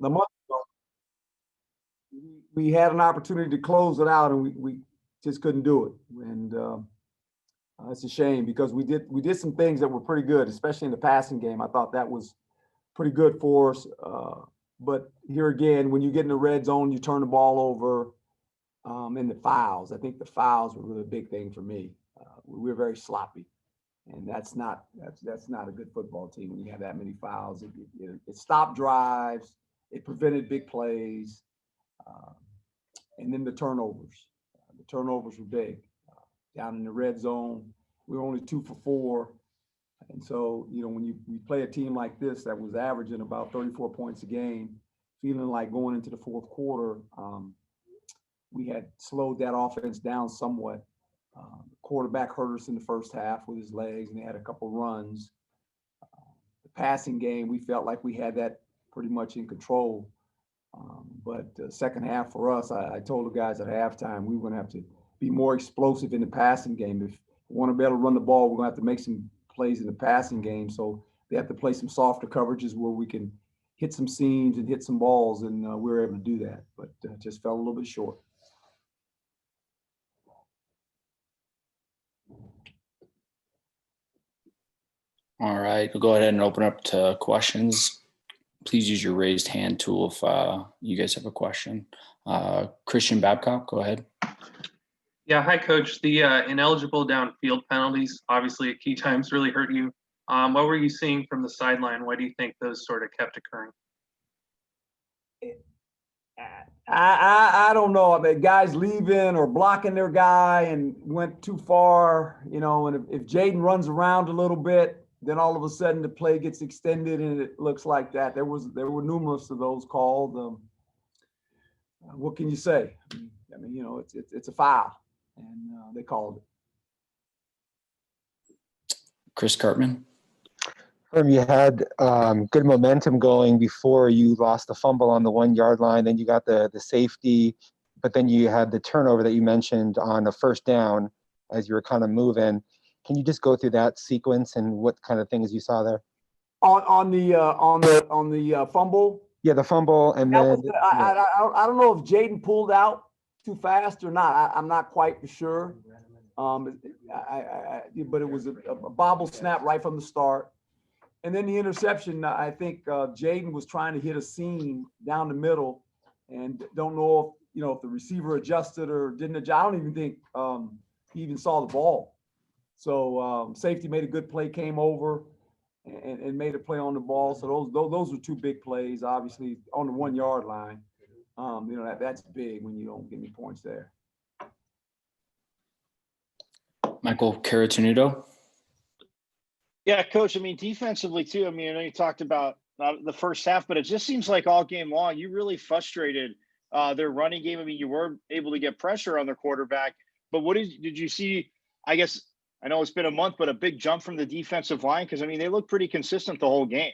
The month ago, we had an opportunity to close it out, and we just couldn't do it. And it's a shame because we did some things that were pretty good, especially in the passing game. I thought that was pretty good for us. But here again, when you get in the red zone, you turn the ball over. And the fouls, I think the fouls were really a big thing for me. We were very sloppy, and that's not a good football team when you have that many fouls. It stopped drives, it prevented big plays, and then the turnovers. The turnovers were big. Down in the red zone, we were only 2 for 4. And so, when you play a team like this that was averaging about 34 points a game, feeling like going into the fourth quarter, we had slowed that offense down somewhat. The quarterback hurt us in the first half with his legs, and they had a couple runs. The passing game, we felt like we had that pretty much in control. But the second half for us, I told the guys at halftime, we were going to have to be more explosive in the passing game. If we want to be able to run the ball, we're going to have to make some plays in the passing game. So they have to play some softer coverages where we can hit some seams and hit some balls, and we were able to do that, but just fell a little bit short. All right, we'll go ahead and open up to questions. Please use your raised hand tool if you guys have a question. Christian Babcock, go ahead. Yeah, hi, Coach. The ineligible downfield penalties, obviously at key times, really hurt you. What were you seeing from the sideline? Why do you think those sort of kept occurring? I don't know. I mean, guys leaving or blocking their guy and went too far, and if Jaden runs around a little bit, then all of a sudden the play gets extended and it looks like that. There were numerous of those called. What can you say? I mean, it's a foul, and they called it. Chris Cartman. Herm, you had good momentum going before you lost the fumble on the 1 yard line. Then you got the safety, but then you had the turnover that you mentioned on a first down as you were kind of moving. Can you just go through that sequence and what kind of things you saw there? On the fumble? Yeah, the fumble, and then I don't know if Jaden pulled out too fast or not. I'm not quite sure. But it was a bobble snap right from the start. And then the interception, I think Jaden was trying to hit a seam down the middle, and don't know if the receiver adjusted or didn't adjust. I don't even think he even saw the ball. So safety made a good play, came over and made a play on the ball. So those were 2 big plays, obviously on the 1 yard line. That's big when you don't get any points there. Michael Caratenuto. Yeah, Coach, I mean, defensively too, I mean, I know you talked about the first half, but it just seems like all game long, you really frustrated their running game. I mean, you were able to get pressure on their quarterback, but what did you see? I guess, I know it's been a month, but a big jump from the defensive line? Because, I mean, they look pretty consistent the whole game.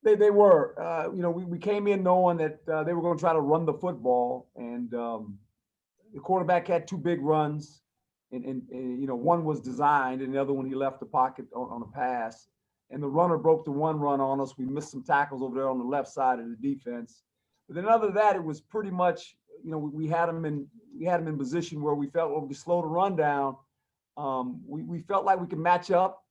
They were. We came in knowing that they were going to try to run the football, and the quarterback had 2 big runs. And one was designed, and the other one he left the pocket on a pass. And the runner broke the 1 run on us. We missed some tackles over there on the left side of the defense. But then other than that, it was pretty much, we had them in position where we felt when we slowed the run down, we felt like we could match up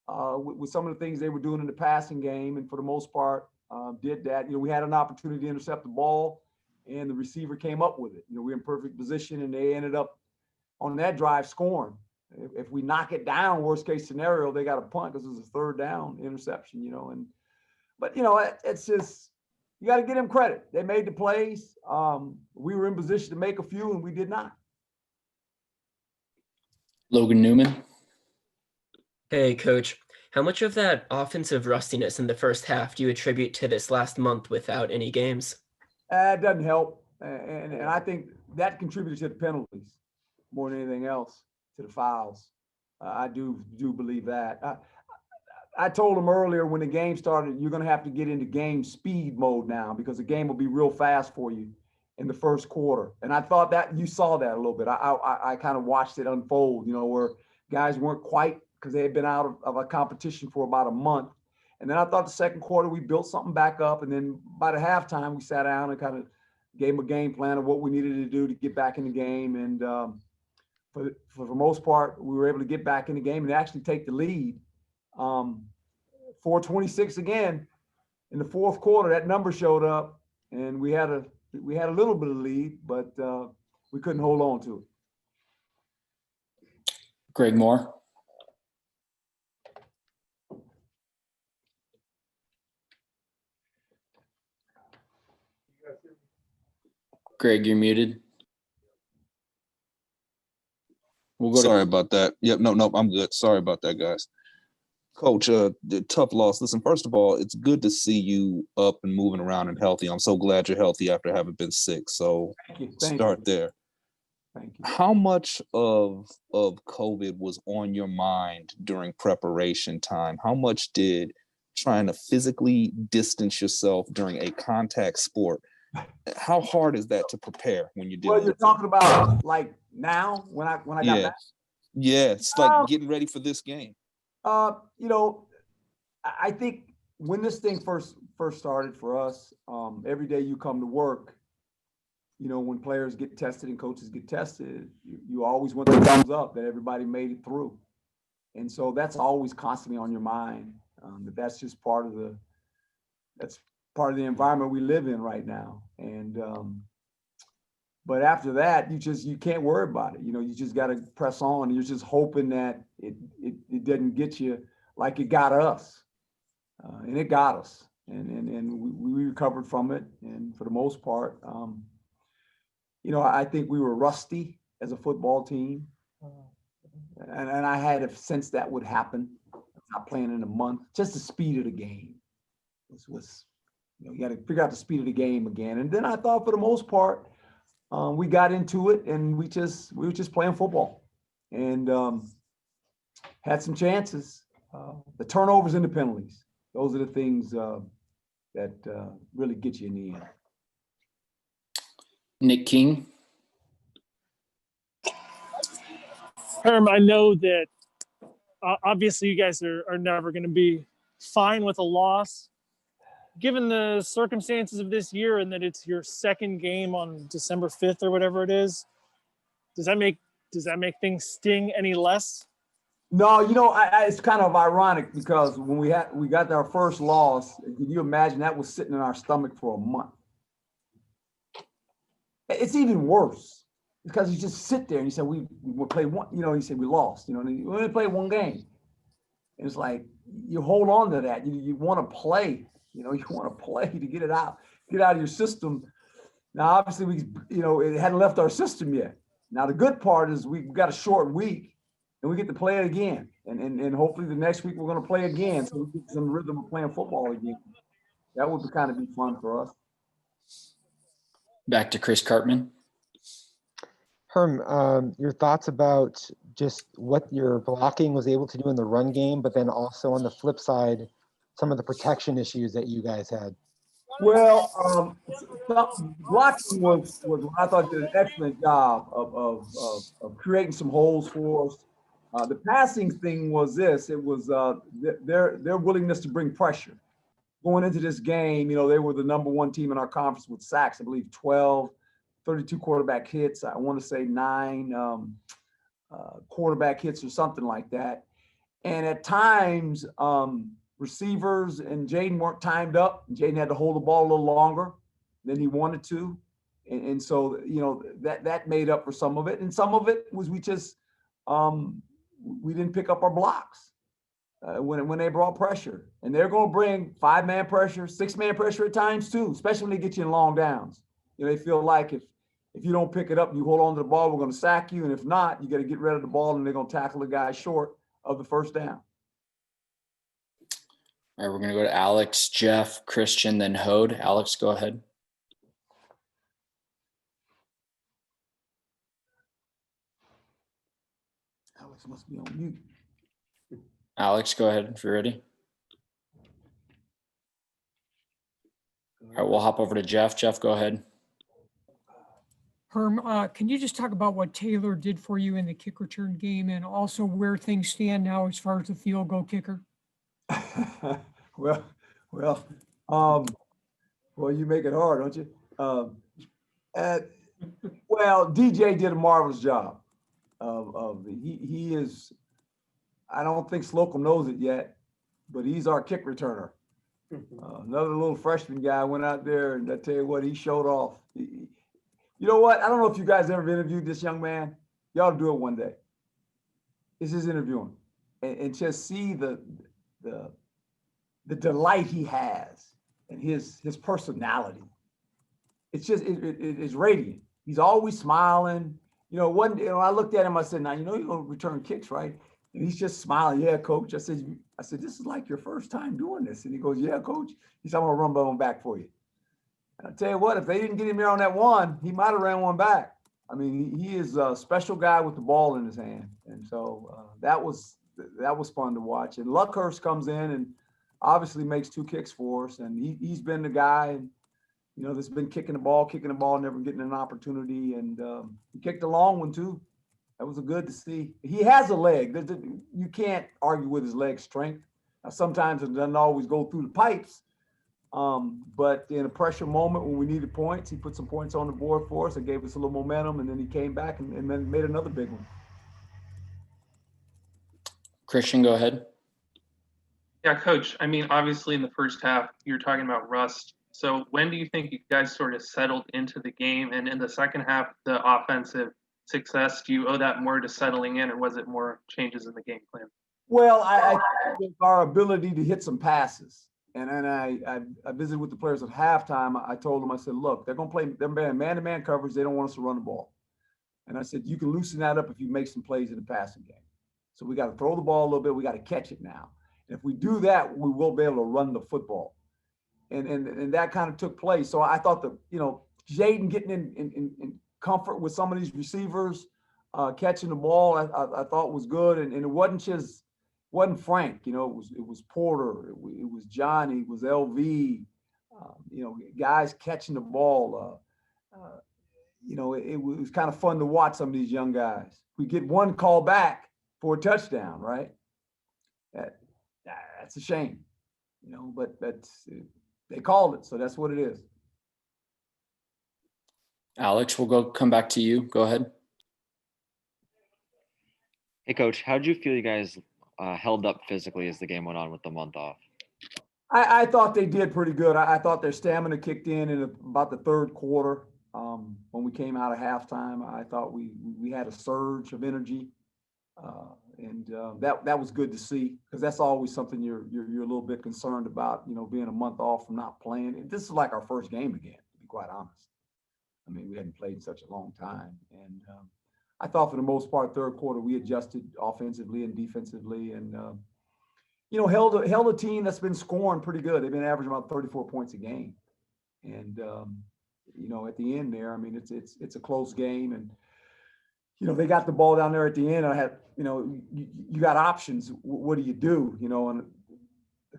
with some of the things they were doing in the passing game, and for the most part did that. We had an opportunity to intercept the ball, and the receiver came up with it. We were in perfect position, and they ended up on that drive scoring. If we knock it down, worst case scenario, they got a punt because it was a 3rd down interception, but it's just, you got to give them credit. They made the plays. We were in position to make a few, and we did not. Logan Newman. Hey, Coach. How much of that offensive rustiness in the first half do you attribute to this last month without any games? It doesn't help. And I think that contributed to the penalties more than anything else, to the fouls. I do believe that. I told him earlier when the game started, you're going to have to get into game speed mode now, because the game will be real fast for you in the first quarter. And I thought that you saw that a little bit. I kind of watched it unfold, where guys weren't quite, because they had been out of a competition for about a month. And then I thought the second quarter, we built something back up. And then by the halftime, we sat down and kind of gave them a game plan of what we needed to do to get back in the game. And for the most part, we were able to get back in the game and actually take the lead. 4-26 again in the fourth quarter. That number showed up, and we had a little bit of lead, but we couldn't hold on to it. Greg Moore. Greg, you're muted. We'll go Sorry about that. Yep, no, I'm good. Sorry about that, guys. Coach, the tough loss. Listen, first of all, it's good to see you up and moving around and healthy. I'm so glad you're healthy after having been sick. So start there. Thank you. How much of COVID was on your mind during preparation time? How much did trying to physically distance yourself during a contact sport, how hard is that to prepare when you're dealing Well, you're talking about like now when I got back? Yeah, it's like getting ready for this game. You know, I think when this thing first started for us, every day you come to work, you know, when players get tested and coaches get tested, you always want the thumbs up that everybody made it through. And so that's always constantly on your mind. That's just part of the environment we live in right now. And but after that, you can't worry about it. You know, you just got to press on. You're just hoping that it doesn't get you like it got us, and it got us. And we recovered from it. And for the most part, you know, I think we were rusty as a football team, and I had a sense that would happen. Not playing in a month, just the speed of the game was you know, you got to figure out the speed of the game again. And then I thought for the most part, we got into it and we were just playing football and had some chances. The turnovers and the penalties, those are the things that really get you in the end. Nick King. Herm, I know that obviously you guys are never going to be fine with a loss. Given the circumstances of this year and that it's your second game on December 5th or whatever it is, does that make things sting any less? No, you know, it's kind of ironic because when we got our first loss, can you imagine that was sitting in our stomach for a month? It's even worse because you just sit there and you say, we played one, you know, you say we lost, you know, we only played one game. And it's like, you hold on to that. You want to play, you know, you want to play to get it out, get out of your system. Now, obviously it hadn't left our system yet. Now, the good part is we've got a short week and we get to play it again. And hopefully the next week we're going to play again. So we get some rhythm of playing football again. That would kind of be fun for us. Back to Chris Cartman. Herm, your thoughts about just what your blocking was able to do in the run game, but then also on the flip side, some of the protection issues that you guys had. Well, blocking was I thought did an excellent job of creating some holes for us. The passing thing was this: it was their willingness to bring pressure. Going into this game, you know, they were the number one team in our conference with sacks. I believe 12, 32 quarterback hits. I want to say 9 quarterback hits or something like that. And at times, receivers and Jaden weren't timed up. Jaden had to hold the ball a little longer than he wanted to. And so, you know, that made up for some of it. And some of it was we just, we didn't pick up our blocks when they brought pressure. And they're going to bring 5-man pressure, 6-man pressure at times too, especially when they get you in long downs. You know, they feel like if you don't pick it up and you hold on to the ball, we're going to sack you. And if not, you got to get rid of the ball and they're going to tackle the guy short of the first down. All right, we're going to go to Alex, Jeff, Christian, then Hode. Alex, go ahead. Alex must be on mute. Alex, go ahead if you're ready. All right, we'll hop over to Jeff. Jeff, go ahead. Herm, can you just talk about what Taylor did for you in the kick return game and also where things stand now as far as the field goal kicker? Well, well, well, you make it hard, don't you? Well, DJ did a marvelous job. He is, I don't think Slocum knows it yet, but he's our kick returner. Another little freshman guy went out there, and I tell you what, he showed off. You know what? I don't know if you guys ever interviewed this young man. You ought to do it one day. This is interviewing, and just see the delight he has and his personality. It's just it's radiant. He's always smiling. You know, I looked at him. I said, "Now you know you're gonna return kicks, right?" And he's just smiling. "Yeah, coach." I said, "This is like your first time doing this." And he goes, "Yeah, coach." He said, "I'm gonna run one back for you." And I tell you what, if they didn't get him there on that one, he might have ran one back. I mean, he is a special guy with the ball in his hand, and so that was fun to watch. And Luckhurst comes in and obviously makes 2 kicks for us, and he's been the guy, you know, that's been kicking the ball, never getting an opportunity, and he kicked a long one too. That was good to see. He has a leg. You can't argue with his leg strength. Now, sometimes it doesn't always go through the pipes, but in a pressure moment when we needed points, he put some points on the board for us and gave us a little momentum, and then he came back and then made another big one. Christian, go ahead. Yeah, Coach, I mean, obviously in the first half, you're talking about rust. So when do you think you guys sort of settled into the game? And in the second half, the offensive success, do you owe that more to settling in, or was it more changes in the game plan? Well, I think our ability to hit some passes. And I visited with the players at halftime. I told them, I said, look, they're man-to-man coverage. They don't want us to run the ball. And I said, you can loosen that up if you make some plays in the passing game. So we got to throw the ball a little bit. We got to catch it now. And if we do that, we will be able to run the football. And that kind of took place. So I thought Jaden getting in comfort with some of these receivers, catching the ball, I thought was good. And it wasn't Frank, it was Porter, it was Johnny, it was LV, guys catching the ball. It was kind of fun to watch some of these young guys. We get one call back for a touchdown, right? That's a shame, but they called it, so that's what it is. Alex, we'll come back to you. Go ahead. Hey, Coach, how did you feel you guys held up physically as the game went on with the month off? I thought they did pretty good. I thought their stamina kicked in about the third quarter. When we came out of halftime, I thought we had a surge of energy, and that was good to see, because that's always something you're a little bit concerned about. Being a month off from not playing. This is like our first game again, to be quite honest. I mean, we hadn't played in such a long time, and I thought for the most part, third quarter, we adjusted offensively and defensively, and held a team that's been scoring pretty good. They've been averaging about 34 points a game, and at the end there, I mean, it's a close game, and they got the ball down there at the end. I had, you got options. What do you do? And the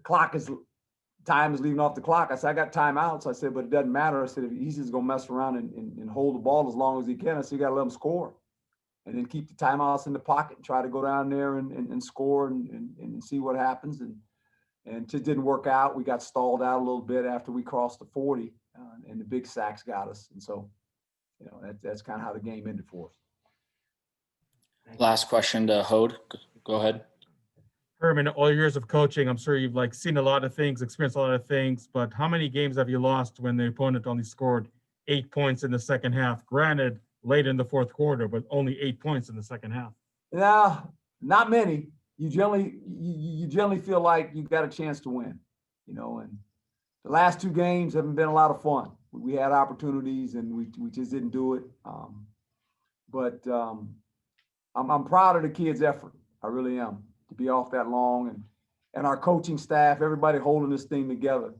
time is leaving off the clock. I said, I got timeouts. I said, but it doesn't matter. I said, if he's just gonna mess around and hold the ball as long as he can, I said, you gotta let him score, and then keep the timeouts in the pocket and try to go down there and score and see what happens. And it just didn't work out. We got stalled out a little bit after we crossed the 40, and the big sacks got us. And so, that's kind of how the game ended for us. Last question to Hode. Go ahead. Herm, in all years of coaching, I'm sure you've seen a lot of things, experienced a lot of things, but how many games have you lost when the opponent only scored 8 points in the second half? Granted, late in the fourth quarter, but only 8 points in the second half. No, not many. You generally feel like you got a chance to win, and the last 2 games haven't been a lot of fun. We had opportunities and we just didn't do it. But I'm proud of the kids' effort. I really am, to be off that long, and our coaching staff, everybody holding this thing together.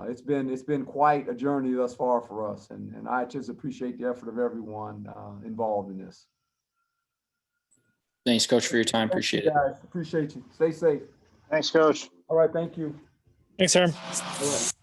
It's been quite a journey thus far for us, and I just appreciate the effort of everyone involved in this. Thanks, Coach, for your time. Appreciate it. Guys, appreciate you. Stay safe. Thanks, Coach. All right, thank you. Thanks, Herm. All right.